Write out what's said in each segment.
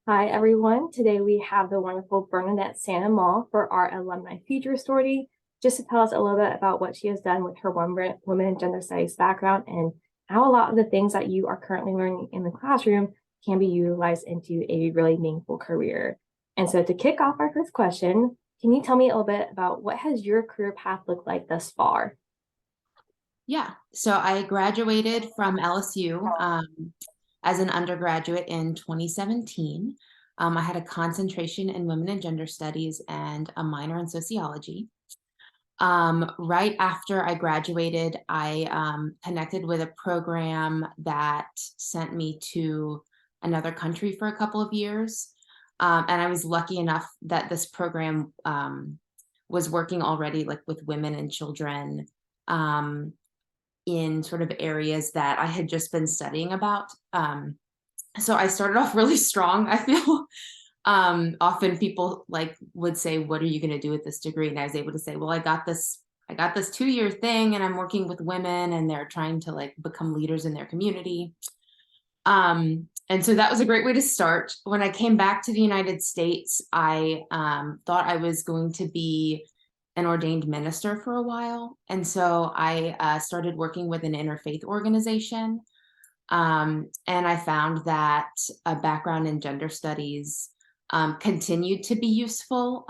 Hi, everyone. Today we have the wonderful Bernadette Amand for our Alumni Feature Story, just to tell us a little bit about what she has done with her women and gender studies background and how a lot of the things that you are currently learning in the classroom can be utilized into a really meaningful career. And so to kick off our first question, can you tell me a little bit about what has your career path looked like thus far? Yeah, so I graduated from LSU as an undergraduate in 2017. I had a concentration in women and gender studies and a minor in sociology. Right after I graduated, I connected with a program that sent me to another country for a couple of years. And I was lucky enough that this program was working already like with women and children um, in sort of areas that I had just been studying about. So I started off really strong, I feel. Often people like would say, what are you going to do with this degree? And I was able to say, well, I got this 2-year thing and I'm working with women and they're trying to like become leaders in their community. And so that was a great way to start. When I came back to the United States, I thought I was going to be an ordained minister for a while. And so I started working with an interfaith organization. And I found that a background in gender studies continued to be useful.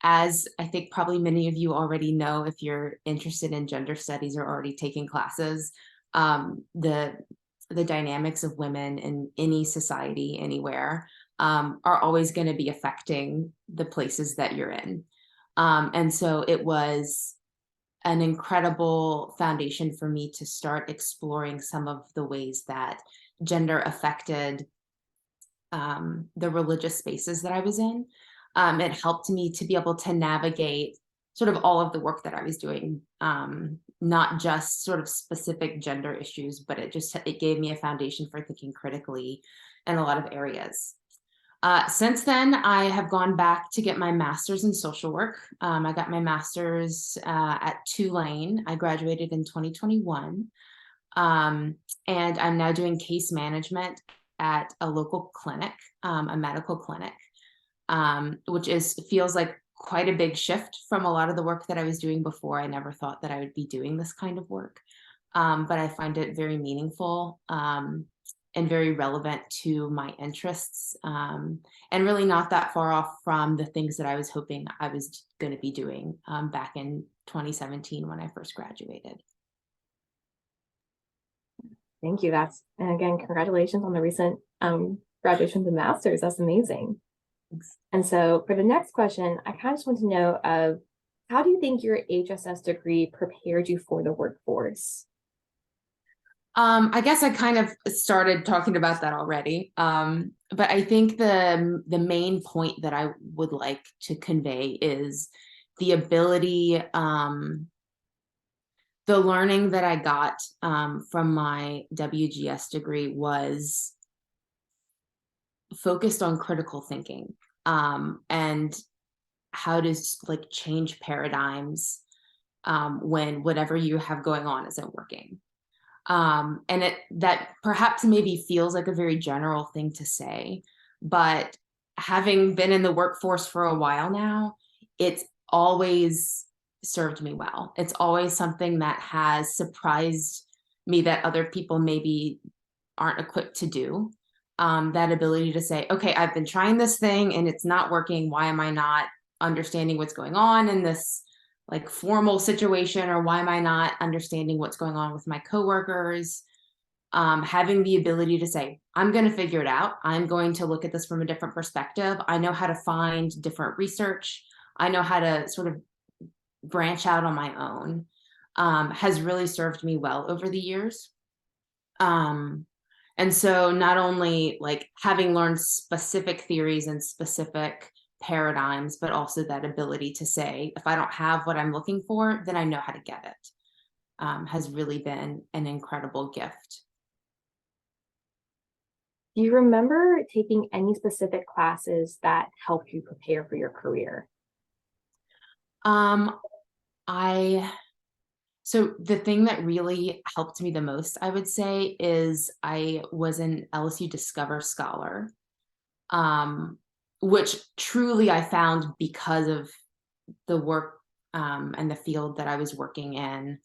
As I think probably many of you already know, if you're interested in gender studies or already taking classes, the dynamics of women in any society, anywhere, are always going to be affecting the places that you're in. And so it was an incredible foundation for me to start exploring some of the ways that gender affected the religious spaces that I was in. It helped me to be able to navigate sort of all of the work that I was doing, not just sort of specific gender issues, but it gave me a foundation for thinking critically in a lot of areas. Since then, I have gone back to get my master's in social work. I got my master's at Tulane. I graduated in 2021. And I'm now doing case management at a local clinic, a medical clinic, which feels like quite a big shift from a lot of the work that I was doing before. I never thought that I would be doing this kind of work, but I find it very meaningful and very relevant to my interests, and really not that far off from the things that I was hoping I was going to be doing back in 2017 when I first graduated. Thank you. And again, congratulations on the recent graduation to master's. That's amazing. Thanks. And so for the next question, I kind of just want to know how do you think your HSS degree prepared you for the workforce? I guess I kind of started talking about that already. But I think the main point that I would like to convey is the ability, the learning that I got from my WGS degree was focused on critical thinking, and how to like change paradigms when whatever you have going on isn't working. And that perhaps maybe feels like a very general thing to say, but having been in the workforce for a while now, it's always served me well. It's always something that has surprised me that other people maybe aren't equipped to do. That ability to say, okay, I've been trying this thing and it's not working. Why am I not understanding what's going on in this like formal situation, or why am I not understanding what's going on with my coworkers? Having the ability to say, I'm going to figure it out. I'm going to look at this from a different perspective. I know how to find different research. I know how to sort of branch out on my own, has really served me well over the years. And so not only like having learned specific theories and specific paradigms, but also that ability to say, if I don't have what I'm looking for, then I know how to get it, has really been an incredible gift. Do you remember taking any specific classes that helped you prepare for your career? I So the thing that really helped me the most, I would say, is I was an LSU Discover Scholar, um, which truly I found because of the work and the field that I was working in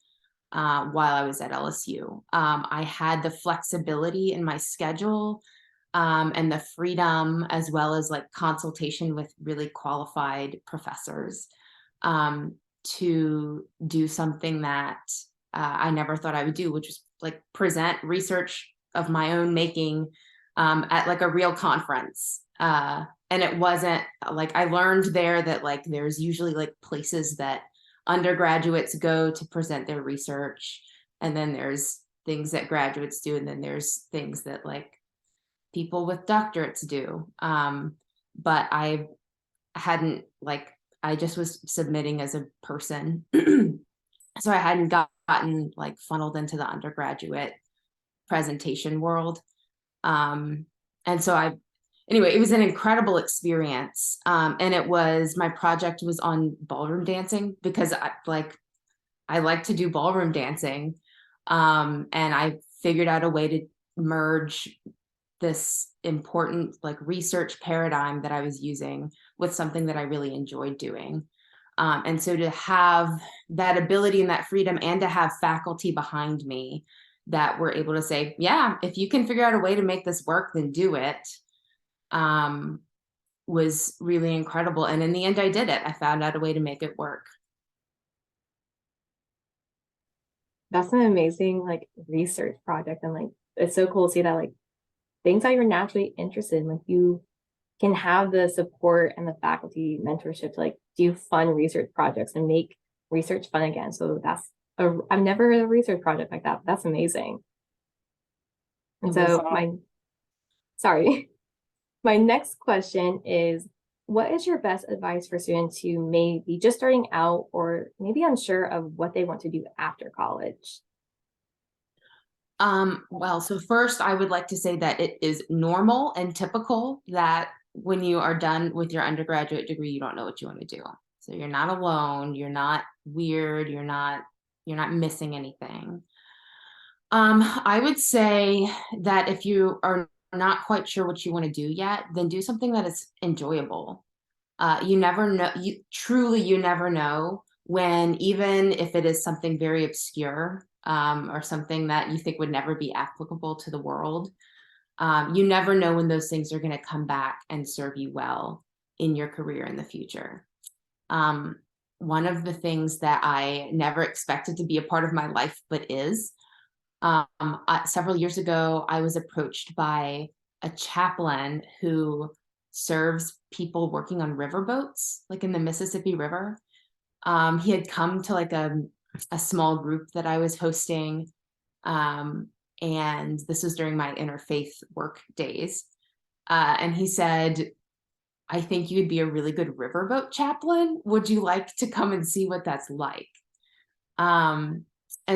while I was at LSU. I had the flexibility in my schedule and the freedom, as well as like consultation with really qualified professors, to do something that I never thought I would do, which was like present research of my own making at like a real conference. And it wasn't like, I learned there that like there's usually like places that undergraduates go to present their research, and then there's things that graduates do, and then there's things that like people with doctorates do. But I hadn't like, I just was submitting as a person. So I hadn't gotten like funneled into the undergraduate presentation world. And so anyway, it was an incredible experience. And it was, my project was on ballroom dancing, because I like to do ballroom dancing. And I figured out a way to merge this important like research paradigm that I was using with something that I really enjoyed doing. And so to have that ability and that freedom, and to have faculty behind me that were able to say, yeah, if you can figure out a way to make this work, then do it, was really incredible. And in the end, I did it. I found out a way to make it work. That's an amazing like research project, and like it's so cool to see that like things that you're naturally interested in, like you can have the support and the faculty mentorship to like do fun research projects and make research fun again. So I've never heard of a research project like that. That's amazing. And so sorry, my next question is, what is your best advice for students who may be just starting out or maybe unsure of what they want to do after college? Well, so first I would like to say that it is normal and typical that when you are done with your undergraduate degree, you don't know what you want to do. So you're not alone, you're not weird, you're not missing anything. I would say that if you are not quite sure what you want to do yet, then do something that is enjoyable. You never know, you never know when, even if it is something very obscure, or something that you think would never be applicable to the world, you never know when those things are going to come back and serve you well in your career in the future. One of the things that I never expected to be a part of my life, but is, several years ago, I was approached by a chaplain who serves people working on riverboats, like in the Mississippi River. He had come to like a small group that I was hosting. And this was during my interfaith work days. And he said, I think you would be a really good riverboat chaplain. Would you like to come and see what that's like? And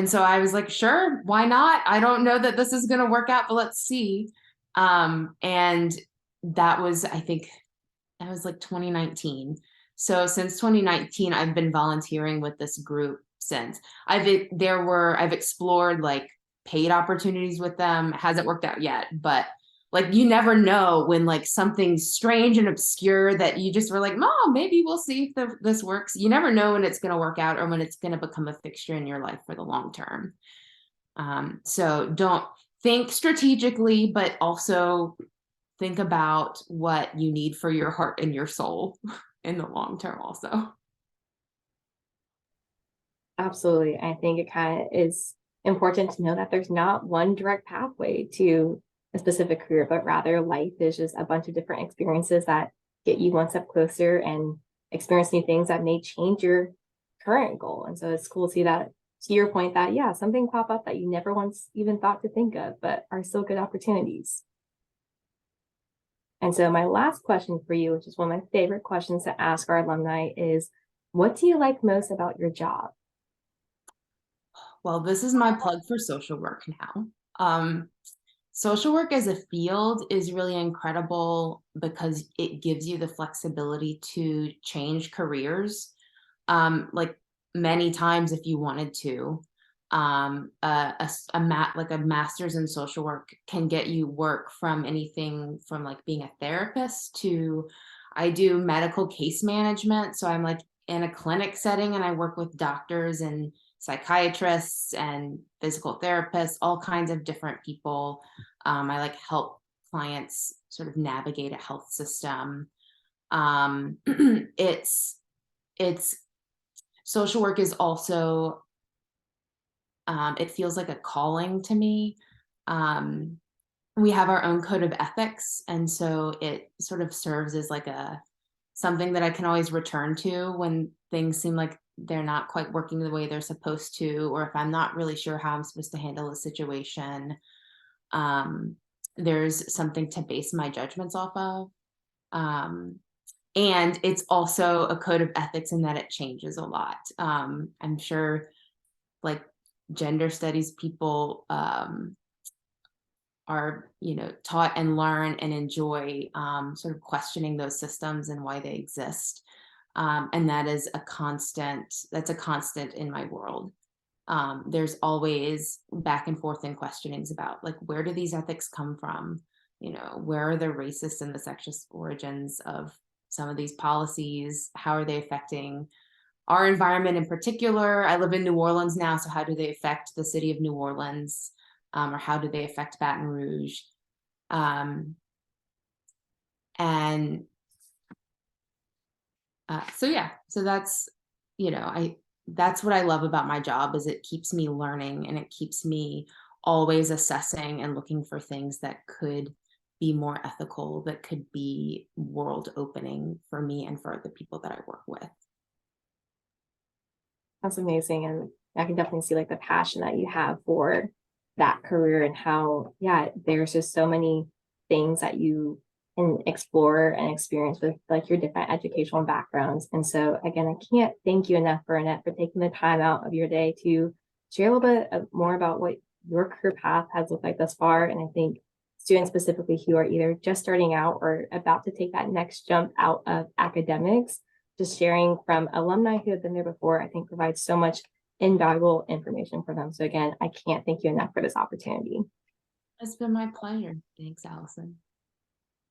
so I was like, sure, why not? I don't know that this is going to work out, but let's see. And that was, I think that was like 2019. So since 2019, I've been volunteering with this group since. I've explored like paid opportunities with them. It hasn't worked out yet, but like you never know when like something strange and obscure that you just were like, Mom, maybe we'll see if this works. You never know when it's going to work out or when it's going to become a fixture in your life for the long term. So don't think strategically, but also think about what you need for your heart and your soul in the long term also. Absolutely. I think it kind of is important to know that there's not one direct pathway to a specific career, but rather life is just a bunch of different experiences that get you one step closer and experience new things that may change your current goal. And so it's cool to see that, to your point, that yeah, something pop up that you never once even thought to think of, but are still good opportunities. And so my last question for you, which is one of my favorite questions to ask our alumni, is what do you like most about your job? Well, this is my plug for social work now. Social work as a field is really incredible because it gives you the flexibility to change careers, like many times if you wanted to. like a master's in social work can get you work from anything from like being a therapist to I do medical case management. So I'm like in a clinic setting and I work with doctors and psychiatrists and physical therapists, all kinds of different people. I like help clients sort of navigate a health system. Um, it's social work is also it feels like a calling to me. Um, we have our own code of ethics, and so it sort of serves as like a something that I can always return to when things seem like they're not quite working the way they're supposed to, or if I'm not really sure how I'm supposed to handle a situation. Um, there's something to base my judgments off of. Um, and it's also a code of ethics in that it changes a lot. I'm sure like gender studies people are taught and learn and enjoy sort of questioning those systems and why they exist, and that's a constant in my world. There's always back and forth and questionings about like where do these ethics come from, where are the racist and the sexist origins of some of these policies, how are they affecting our environment in particular. I live in New Orleans now, so how do they affect the city of New Orleans, or how do they affect Baton Rouge? Um, and so yeah, so that's that's what I love about my job is it keeps me learning and it keeps me always assessing and looking for things that could be more ethical, that could be world opening for me and for the people that I work with. That's amazing. And I can definitely see like the passion that you have for that career and how, yeah, there's just so many things that you can explore and experience with like your different educational backgrounds. And so again, I can't thank you enough, Bernadette, for taking the time out of your day to share a little bit more about what your career path has looked like thus far. And I think students specifically who are either just starting out or about to take that next jump out of academics, just sharing from alumni who have been there before, I think provides so much invaluable information for them. So again, I can't thank you enough for this opportunity. It's been my pleasure. Thanks, Allison.